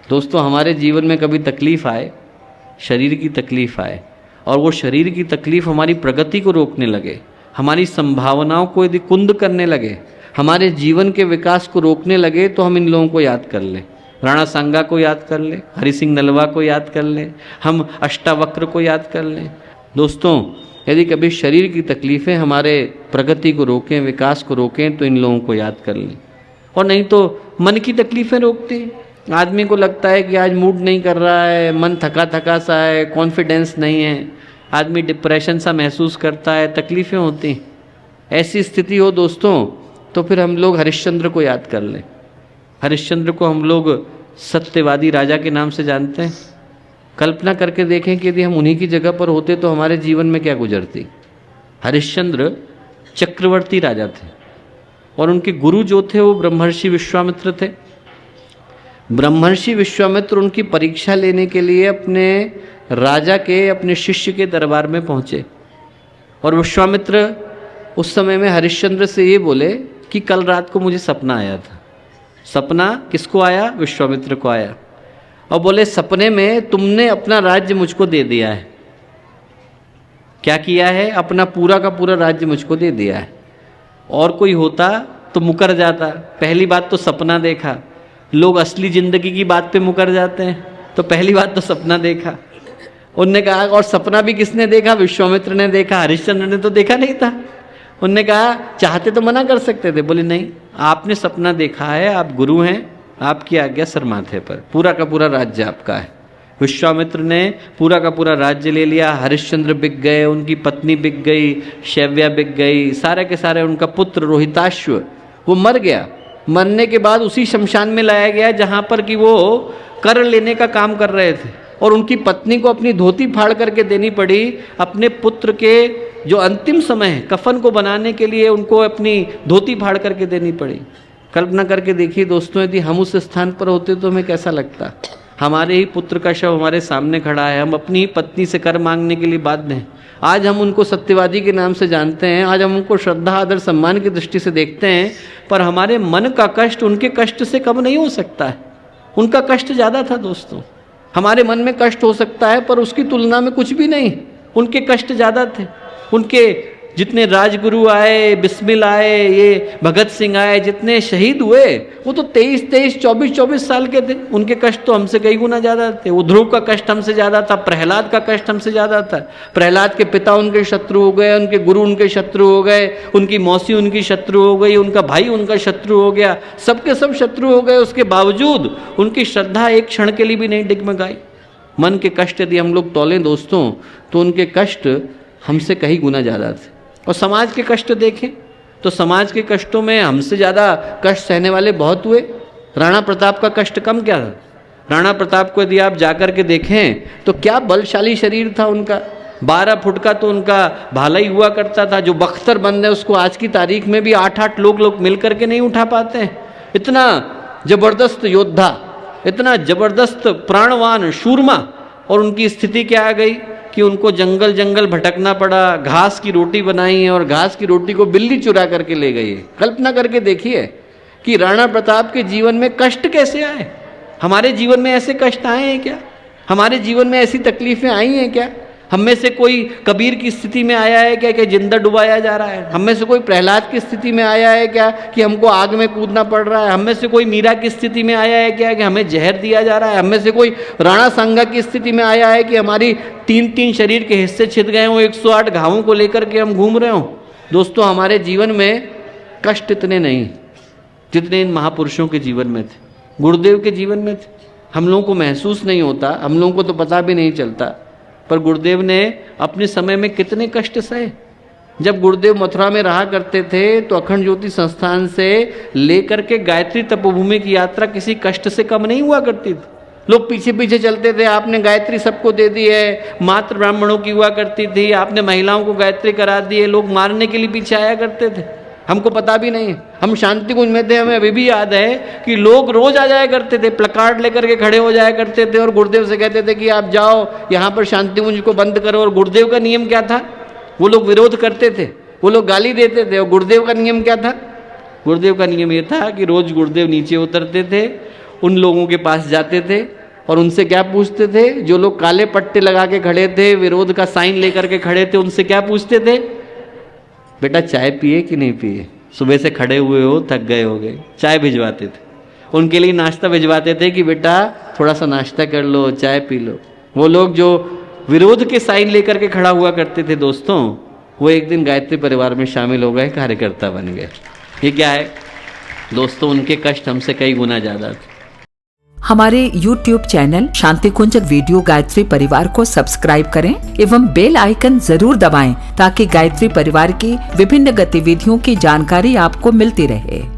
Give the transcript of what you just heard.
दोस्तों हमारे जीवन में कभी तकलीफ़ आए, शरीर की तकलीफ़ आए, और वो शरीर की तकलीफ़ हमारी प्रगति को रोकने लगे, हमारी संभावनाओं को यदि कुंद करने लगे, हमारे जीवन के विकास को रोकने लगे, तो हम इन लोगों को याद कर लें। राणा सांगा को याद कर लें, हरि सिंह नलवा को याद कर लें, हम अष्टावक्र को याद कर लें। दोस्तों यदि कभी शरीर की तकलीफ़ें हमारे प्रगति को रोकें, विकास को रोकें, तो इन लोगों को याद कर लें। और नहीं तो मन की तकलीफ़ें रोकती हैं। आदमी को लगता है कि आज मूड नहीं कर रहा है, मन थका थका सा है, कॉन्फिडेंस नहीं है, आदमी डिप्रेशन सा महसूस करता है, तकलीफ़ें होती हैं। ऐसी स्थिति हो दोस्तों, तो फिर हम लोग हरिश्चंद्र को याद कर लें। हरिश्चंद्र को हम लोग सत्यवादी राजा के नाम से जानते हैं। कल्पना करके देखें कि यदि हम उन्हीं की जगह पर होते तो हमारे जीवन में क्या गुजरती। हरिश्चंद्र चक्रवर्ती राजा थे और उनके गुरु जो थे वो ब्रह्मर्षि विश्वामित्र थे। ब्रह्मर्षि विश्वामित्र उनकी परीक्षा लेने के लिए अपने राजा के, अपने शिष्य के दरबार में पहुँचे, और विश्वामित्र उस समय में हरिश्चंद्र से ये बोले कि कल रात को मुझे सपना आया था। सपना किसको आया? विश्वामित्र को आया। और बोले सपने में तुमने अपना राज्य मुझको दे दिया है। क्या किया है? अपना पूरा का पूरा राज्य मुझको दे दिया है। और कोई होता तो मुकर जाता। पहली बात तो सपना देखा, लोग असली जिंदगी की बात पे मुकर जाते हैं, तो पहली बात तो सपना देखा। उनने कहा और सपना भी किसने देखा? विश्वामित्र ने देखा, हरिश्चंद्र ने तो देखा नहीं था। उनने कहा चाहते तो मना कर सकते थे, बोले नहीं, आपने सपना देखा है, आप गुरु हैं, आपकी आज्ञा सर माथे पर, पूरा का पूरा राज्य आपका है। विश्वामित्र ने पूरा का पूरा राज्य ले लिया। हरिश्चंद्र बिक गए, उनकी पत्नी बिक गई, शैव्या बिक गई, सारे के सारे, उनका पुत्र रोहिताश्व वो मर गया। मरने के बाद उसी शमशान में लाया गया जहाँ पर कि वो कर लेने का काम कर रहे थे, और उनकी पत्नी को अपनी धोती फाड़ करके देनी पड़ी। अपने पुत्र के जो अंतिम समय है कफन को बनाने के लिए उनको अपनी धोती फाड़ करके देनी पड़ी। कल्पना करके देखिए दोस्तों, यदि हम उस स्थान पर होते तो हमें कैसा लगता। हमारे ही पुत्र का शव हमारे सामने खड़ा है, हम अपनी ही पत्नी से कर मांगने के लिए बाध्य हैं। आज हम उनको सत्यवादी के नाम से जानते हैं, आज हम उनको श्रद्धा आदर सम्मान की दृष्टि से देखते हैं, पर हमारे मन का कष्ट उनके कष्ट से कम नहीं हो सकता है। उनका कष्ट ज़्यादा था दोस्तों। हमारे मन में कष्ट हो सकता है पर उसकी तुलना में कुछ भी नहीं, उनके कष्ट ज़्यादा थे। उनके जितने राजगुरु आए, बिस्मिल आए, ये भगत सिंह आए, जितने शहीद हुए वो तो 23-23, 24-24 साल के थे। उनके कष्ट तो हमसे कई गुना ज़्यादा थे। वो ध्रुव का कष्ट हमसे ज़्यादा था, प्रहलाद का कष्ट हमसे ज़्यादा था। प्रहलाद के पिता उनके शत्रु हो गए, उनके गुरु उनके शत्रु हो गए, उनकी मौसी उनकी शत्रु हो गई, उनका भाई उनका शत्रु हो गया, सबके सब शत्रु हो गए। उसके बावजूद उनकी श्रद्धा एक क्षण के लिए भी नहीं डिगमगाई। मन के कष्ट यदि हम लोग तौलें दोस्तों, तो उनके कष्ट हमसे कई गुना ज़्यादा थे। और समाज के कष्ट देखें तो समाज के कष्टों में हमसे ज़्यादा कष्ट सहने वाले बहुत हुए। राणा प्रताप का कष्ट कम क्या था? राणा प्रताप को यदि आप जाकर के देखें तो क्या बलशाली शरीर था उनका। 12 फुट का तो उनका भाला ही हुआ करता था। जो बख्तर बंद है उसको आज की तारीख में भी 8-8 लोग मिल करके नहीं उठा पाते हैं। इतना जबरदस्त योद्धा, इतना जबरदस्त प्राणवान शूरमा, और उनकी स्थिति क्या आ गई कि उनको जंगल जंगल भटकना पड़ा, घास की रोटी बनाई है और घास की रोटी को बिल्ली चुरा करके ले गई है। कल्पना करके देखिए कि राणा प्रताप के जीवन में कष्ट कैसे आए। हमारे जीवन में ऐसे कष्ट आए हैं क्या? हमारे जीवन में ऐसी तकलीफें आई हैं क्या? हम में से कोई कबीर की स्थिति में आया है क्या कि जिंदा डुबाया जा रहा है? हम में से कोई प्रहलाद की स्थिति में आया है क्या कि हमको आग में कूदना पड़ रहा है? हम में से कोई मीरा की स्थिति में आया है क्या कि हमें जहर दिया जा रहा है? हम में से कोई राणा सांगा की स्थिति में आया है कि हमारी 3-3 शरीर के हिस्से छिद गए हों, 108 घावों को लेकर के हम घूम रहे हों? दोस्तों हमारे जीवन में कष्ट इतने नहीं जितने इन महापुरुषों के जीवन में थे, गुरुदेव के जीवन में थे। हम लोगों को महसूस नहीं होता, हम लोगों को तो पता भी नहीं चलता, पर गुरुदेव ने अपने समय में कितने कष्ट सहे। जब गुरुदेव मथुरा में रहा करते थे तो अखंड ज्योति संस्थान से लेकर के गायत्री तपोभूमि की यात्रा किसी कष्ट से कम नहीं हुआ करती थी। लोग पीछे पीछे चलते थे, आपने गायत्री सबको दे दी है, मात्र ब्राह्मणों की हुआ करती थी, आपने महिलाओं को गायत्री करा दी है। लोग मारने के लिए पीछे आया करते थे, हमको पता भी नहीं। हम शांति कुंज में थे, हमें अभी भी याद है कि लोग रोज आ जाया करते थे, प्लकार्ड लेकर के खड़े हो जाया करते थे और गुरुदेव से कहते थे कि आप जाओ यहाँ पर शांति कुंज को बंद करो। और गुरुदेव का नियम क्या था? वो लोग विरोध करते थे, वो लोग गाली देते थे, और गुरुदेव का नियम क्या था? गुरुदेव का नियम ये था कि रोज गुरुदेव नीचे उतरते थे उन लोगों के पास जाते थे और उनसे क्या पूछते थे? जो लोग काले पट्टे लगा के खड़े थे, विरोध का साइन लेकर के खड़े थे, उनसे क्या पूछते थे? बेटा चाय पिए कि नहीं पिए? सुबह से खड़े हुए हो, थक गए होगे, चाय भिजवाते थे। उनके लिए नाश्ता भिजवाते थे कि बेटा थोड़ा सा नाश्ता कर लो, चाय पी लो। वो लोग जो विरोध के साइन लेकर के खड़ा हुआ करते थे दोस्तों, वो एक दिन गायत्री परिवार में शामिल हो गए, कार्यकर्ता बन गए। ये क्या है दोस्तों? उनके कष्ट हमसे कई गुना ज्यादा थे। हमारे YouTube चैनल शांति कुंज वीडियो गायत्री परिवार को सब्सक्राइब करें एवं बेल आइकन जरूर दबाएं ताकि गायत्री परिवार की विभिन्न गतिविधियों की जानकारी आपको मिलती रहे।